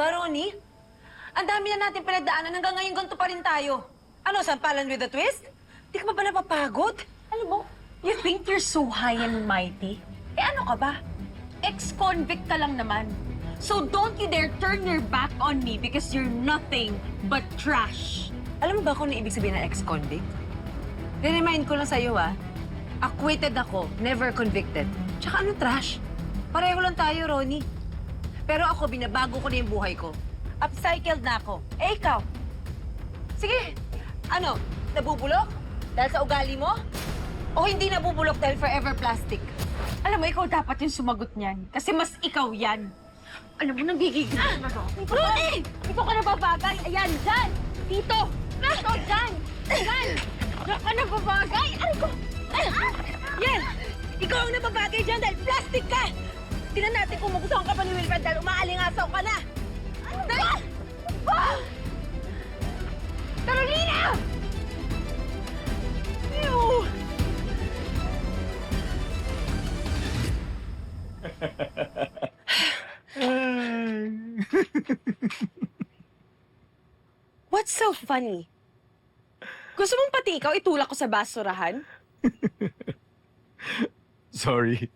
ba, Ronnie? Ang dami na natin pinagdaanan hanggang ngayon ganito pa rin tayo. Ano, sampalan with a twist? Di ka ba napapagod? Alam mo, you think you're so high and mighty? Eh ano ka ba? Ex-convict ka lang naman. So don't you dare turn your back on me because you're nothing but trash. Alam mo ba kung ano ibig sabihin ng ex-convict? Remind ko lang sa'yo, acquitted ako, never convicted. Tsaka ano trash? Pareho lang tayo, Ronnie. Pero ako, binabago ko na yung buhay ko. Upcycled na ako. Eh, ikaw? Sige, ano, nabubulok? Dahil sa ugali mo? O hindi nabubulok dahil forever plastic? Alam mo, ikaw dapat yung sumagot niyan. Kasi mas ikaw yan. Alam mo, nanggigigil ka na to. Rudy! Dito ka nababagay. Ayan, dyan! Dito! Dito, dyan! Dyan! Diyan ka nababagay! Aray ko! Yan! Ikaw ang nababagay dyan dahil plastic ka! Tingnan natin kung magustuhan ka pa ni Wilfred dahil umaalingasaw ka na! Dali! Ah! Carolina! Ew! What's so funny? Gusto mong pati ikaw itulak ko sa basurahan? Sorry.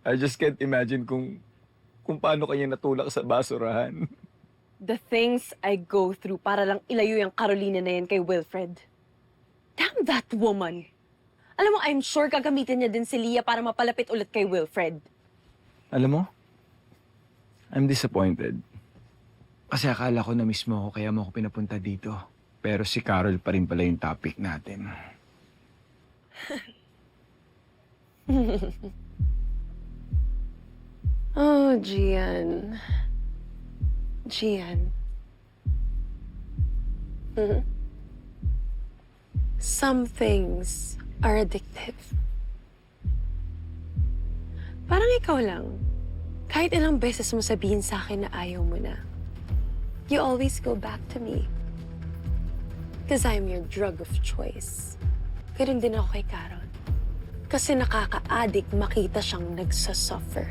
I just can't imagine kung paano kanya natulak sa basurahan. The things I go through para lang ilayo yung Carolina na yan kay Wilfred. Damn that woman! Alam mo, I'm sure gagamitin niya din si Leah para mapalapit ulit kay Wilfred. Alam mo, I'm disappointed. Kasi akala ko na mismo ako kaya mo ako pinapunta dito. Pero si Carol pa rin pala yung topic natin. Oh, Gian. Gian. Some things are addictive. Parang ikaw lang. Kahit ilang beses mo sabihin sa akin na ayaw mo na, you always go back to me. Because I'm your drug of choice. Ganun din ako kay Carol. Kasi nakaka-addict makita siyang nagsasuffer.